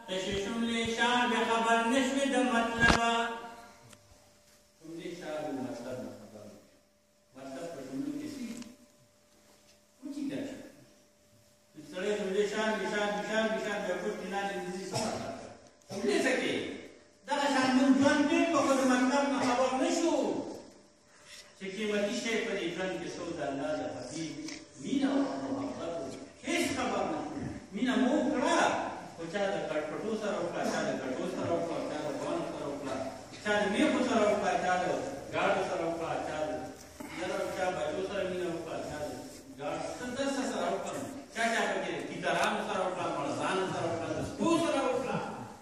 تششملی شعر به خبر نشوی د مطلبه شملی شعر به مطلب نه خبر مطلب په جملو کې سی کوچی ده سړی شملی شعر به پټ نه دي شملی سکه دغه شان موږ ژوند دې په خپل مطلب نه خبر نشو چې قیمتي شی په دې ژوند کې څو د الله د حبیب مینه او محبت هیڅ خبر نه مینه مو کړه او چا د کټپټو سره وکړه چا د کټو سره وکړه چا د بوان سره وکړه چا د میخو سره وکړه چا د ګاډو سره وکړه چا د یاره چا بچو سره مینه وکړه چا د ګاډ څه سره وکړه چا پکې کیتارانو سره وکړه مړزانو سره وکړه د سپو سره وکړه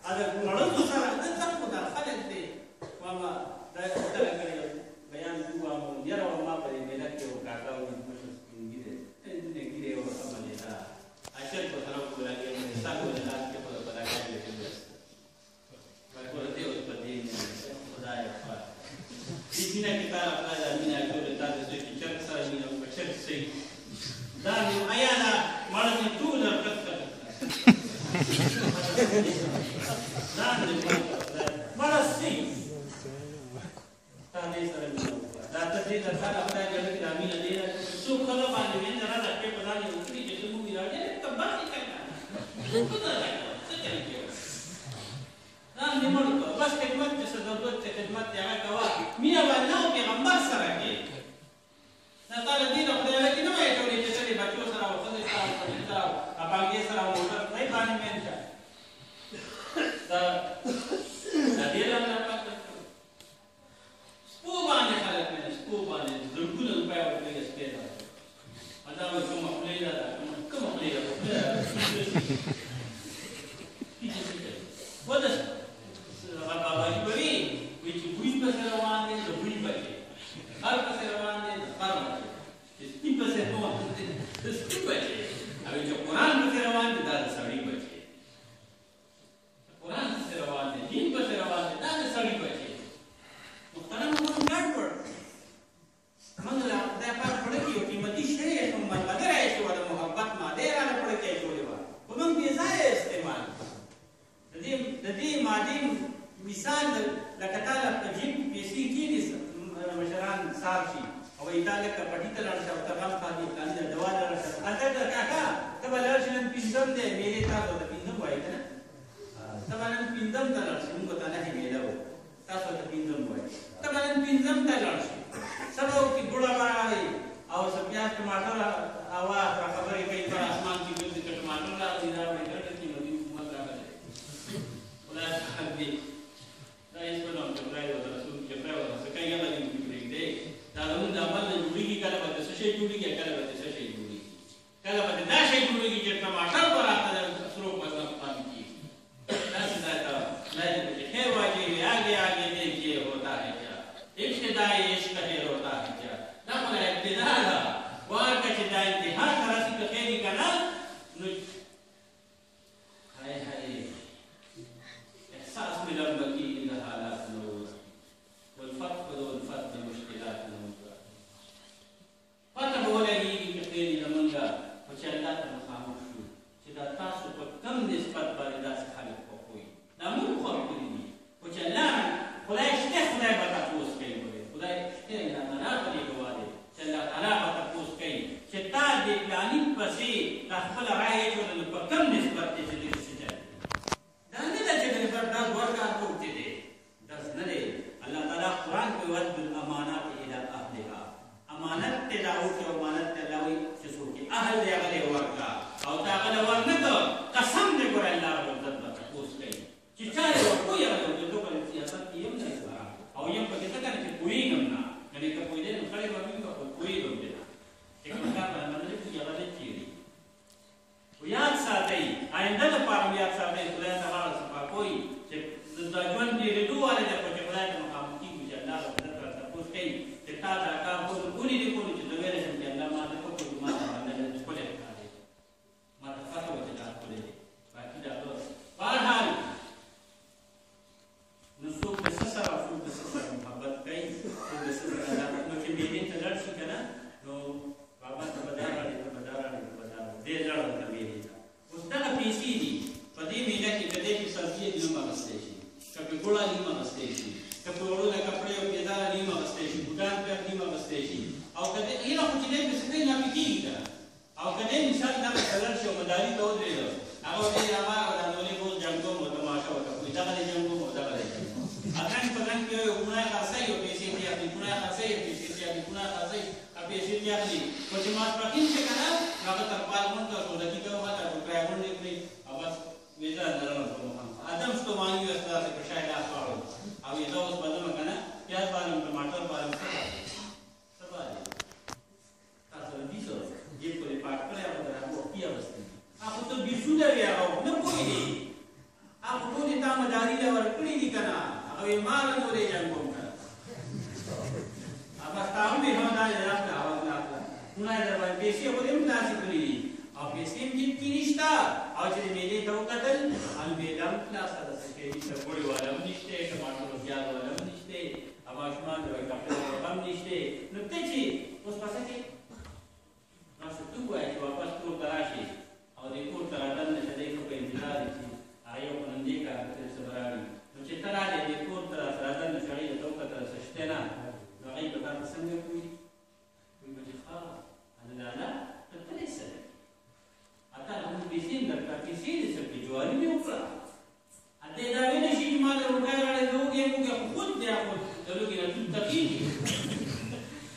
ا د مړزو سره د څه په خلک دي ماما دا څه کوي بیان دوه مو یاره ما په دې ملت کې وکړه او د مشر سپینګیره دې ګیره او عمل دا اچل په سره وکړه ساګو د لاس کې په بلا کې دې ورته اوس په دې خدای په دې مینه کې تا خپل مینه ټول تاسو چې چر سره مینه په چر سي دا یو آیانا مړ ټول کړه دا دې مړ سي تا دې سره مینه دا ته دې د خپل خدای دې کې مینه دې څو کله باندې مینه راځي په پلان یو کې چې موږ راځي ته باندې نام دې مړ کړه بس خدمت چې ضرورت ته خدمت یې هغه کوا مینه باندې او پیغمبر سره کې دا تعالی دې نو خدای کې نو یې ټولې چې سړي بچو سره او خدای سره اپاګې سره موټر نه باندې مېنځه دا دې له سپو باندې خلک نه سپو باندې زړګونه په یو کې سپېدا ادا و کوم خپل دا کوم خپل ودا بابا کوي چې وی په سره روان دي د وی په کې هر په سره روان دي د فرم چې سپي په سره روان دي د سپي په کې او چې قرآن په سره روان دي دا د سړي په کې قرآن په سره روان دي دین په سره روان دي دا د سړي په کې محترم موږ ګډوډ موږ لا دا په پړ کې یو قیمتي شی هم ملګری شي د محبت ماده را پړ کې جوړي و موږ به ځای استعمال د دې ماده مثال لکه تعالی په جیب پیسې کې مشران صاحب شي او ایداله کا پټی ته لړ شو تمام خادي کله د دوا لړ شو اته دا کاکا ته بلل شنن پینځم دې میرے تاسو ته پینځم وای کنه ته باندې پینځم ته لړ شو موږ ته نه میلاو تاسو ته پینځم وای ته باندې پینځم ته لړ شو سبا کی ګوړه راوي او سپیا ټماټر اوا خبرې کوي پر اسمان کې د ټماټر لا دي دا وایي ګټه کې نو دې حکومت راغله ولا حبي دا یې په نوم ټولای و رسول کې په وره څه کوي هغه دې پرېږدي دا زموږ د عمل جوړیږي کله به څه شي جوړیږي کله به څه شي جوړیږي کله به دا شي جوړیږي چې ټماټر براته سرو په ځان پام کی دا څه دا نه دې خیر واجب آگے دیکھیے ہوتا ہے کیا ابتدائی की सब्जी नीम अगस्ते शी कभी गुड़ा नीम अगस्ते शी कभी ओड़ो ना कपड़े और केदार नीम अगस्ते शी बुटान पे नीम अगस्ते शी और कदे ये ना कुछ नहीं बिस्किट ना पिकी का और कदे मिसाल ना कलर शो मदारी तो दे दो और ये आवा और नोले बोल जंगो मोतमाशा होता कोई दागले जंगो मोता करे अगन पगन के उना खासे हो पेशी की अपनी उना खासे पेशी की अपनी उना खासे अब पेशी की अपनी कुछ मास प्रकिन से करा ना तो तरपाल मन का सोदा की का बात है ड्राइवर ने अपनी आवाज वेजा नरम तो आदम तो मांगी वस्ता से शायद आसवाड़ो अब ये तो उस बदल में ना प्याज पालम टमाटर पालम सब आ जाए तासर बीसो ये कोई पार्ट करे आप जरा वो किया वस्ती आप तो बिसु दे या हो न कोई नहीं आप तो नेता मदारी ले और कड़ी दी करना अब ये मार नो ले जंगो का अब ताऊ में हम ना जरा आवाज ना उना जरा बेसी हो दे ना सिकली अब बेसी की निष्ठा और जे मेरे तो कतल अलबेदम क्लास से के कोई वाला निष्ठे टमाटर प्याज वाला निष्ठे अब आसमान रो कपड़े कम निष्ठे नुतेची उस पासे के रास्ते तू है जो वापस तो तराशी और देखो तरादन ने देखो पे इंतजार थी आयो नंदी का तेरे से बराड़ी तो चित्रा ले देखो तरादन ने शरीर तो कतर सस्तेना वही बता पसंद कोई मुझे खा अनलाना तो तेरे से आता हम किसी दरका किसी से की ज्वारी में ऊपर अते दावे ने शी मार उठाए वाले लोग ये मुझे खुद दे आप चलो कि ना तू तकी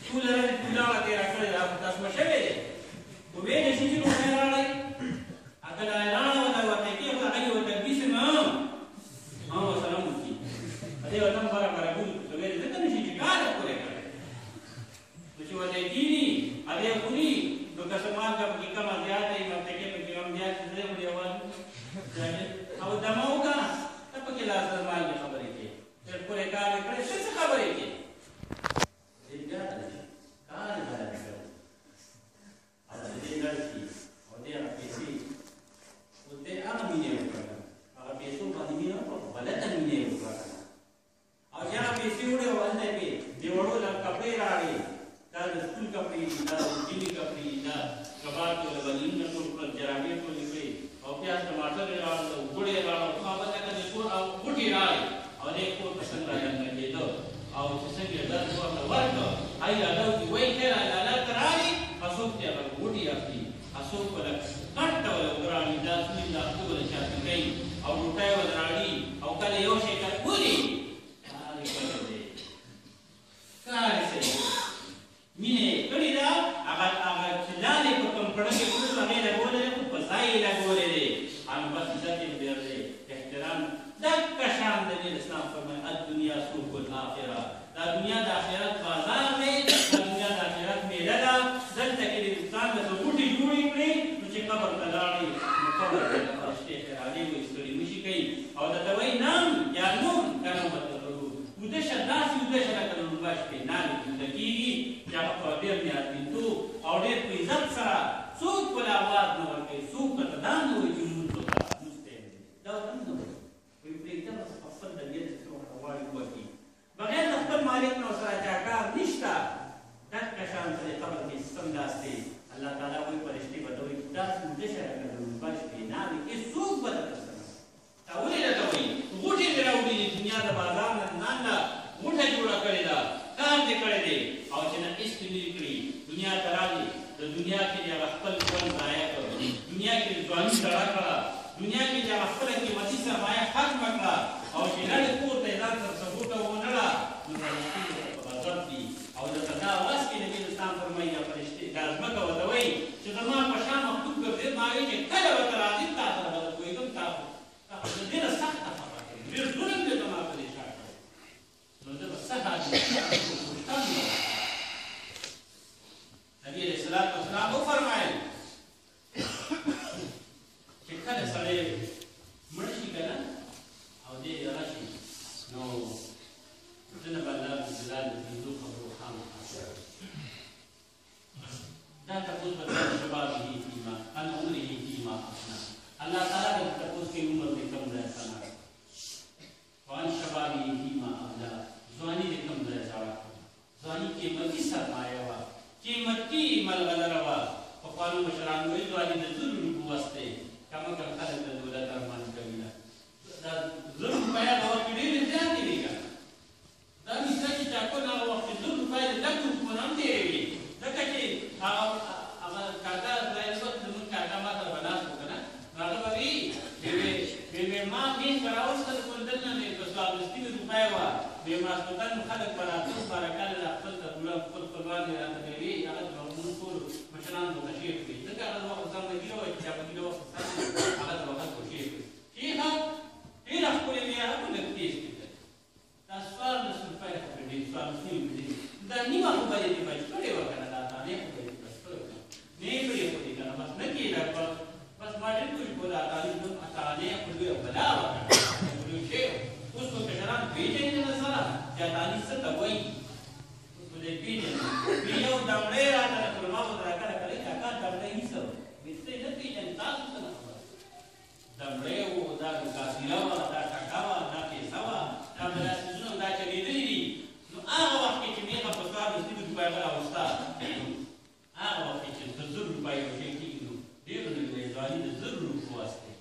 तू लड़ा तेरा करे आप दस मशवे वो वे ने शी उठाए वाले अकल आना वाला वाटे के वो आई वो तकबीर में हां सलाम की अरे वतन बराबर बोल तो वे ने तने शी का करे तो जो वाले दीनी अरे पूरी तो कसमान का की कम ज्यादा ही मत के कम ज्यादा से बड़ी आवाज जाने अब दमाओगा तब के लाजर माल की खबर है फिर पूरे कार करे से खबर है ये क्या है कार है अब ये लड़की और ये पैसे उते आदमी ने ऊपर अगर पैसों का आदमी ना तो गलत आदमी ने ऊपर और यहाँ पैसे उड़े वाले पे देवड़ो कपड़े राड़े दाद स्कूल कपड़ी दाद जिमी कपड़ी दाद कबाड़ को लगन न को पर जरागे को निकले और प्याज टमाटर डाल दो गुड़े डाल दो खावा का देखो और गुटी डाल और एक को पसंद आया न के दो और जिससे के दाद को वर्क आई लगा कि वही तेरा लाला कराई अशोक के अगर गुटी आपकी अशोक पर कट वाला उड़ानी दास में दास को बोले चाहती गई और उठाए वाला राड़ी और कल योशे का पूरी सारी कर दे कार से मीने कड़ीदा अगर चिल्लाने को तुम पढ़ोगे कुछ लगे ना बोले कुछ पसाई ना बोले रे हम बस इज्जत दे रहे एहतराम दक का शान देने इस्लाम फरमाए अद दुनिया सुकुल आखिरह दा दुनिया दा आखिरत बाजार में दा दुनिया दा आखिरत में लगा जल तक के इंसान का तो बूटी जुड़ी पड़ी मुझे कब्र तलाड़ी कब्र के फरिश्ते आले वो इसकी मुशी गई और दा दवाई नाम या नून kana मतलब उद्देश्य दास उद्देश्य का करूं बस के नाम जिंदगी जब कदर ने आदमी तो ऑडिट को इज्जत सरा सूक पर आवाज न होके सूक का दान हो जुनून तो का मुस्ते दावतन न कोई प्रीतम अफल दलिए से हवाई हुआ की बगैर अफल मालिक न उसरा जाका निष्ठा तक का शान से कब्र के संदास्ते अल्लाह ताला कोई परिश्ती बदोई दास उद्देश्य का करूं बस के नाम के सूक बदल तावले लगा हुई गुटी मेरा उड़ी दुनिया का बाजार में नाना मुठे जोड़ा करेगा कार दे ما میز به راوستل کول دلته مې په څوارلسنیمې روپۍ وه بې ماسخوتن خلک به راتلل بارکل را خپل خپل خپلوان یې راته کوي هغه به موږ ټولو مشرانو ته تشریف کړي ځکه هغه د وخت ځان ګیره وایي چې چا په ګیره وخت هغه د وخت کوشش کړي شیخ هم ډېره ښکلې معیاره په لږ تېز کړي دا 14 روپۍ خو ډېر 14 مې دا نیمه خو به یې دې بچ کړې وه که نه دا دانې خو به یې بچ کړې وه نه یې کړې خو دې که نه بس نه کېده بس ما ډېر کوشش کوو دا تعلیم تعلیم خو لویه بلا وه که نه لوی شی اوس نو کشران پېژني نه سره چې تعلیم څه ته وایي اوس به دې پېژني وي یو دمړی راته د علما به راکړه کړی کاکا دمړی نیسه وي ته یې نه پېژنې تاسو څه نه خبره دمړی و دا کاسیره وه دا ټکه وه دا پیسه وه دا به دا څیزونه دا چلېدلي دي نو هغه وخت کې چې میخه په 14 روپۍ هغه راوسته هغه وخت کې چې د 1000 روپۍ یو شی کېږي نو ډېر لږ دی ځواني د 1000 روپو واسطې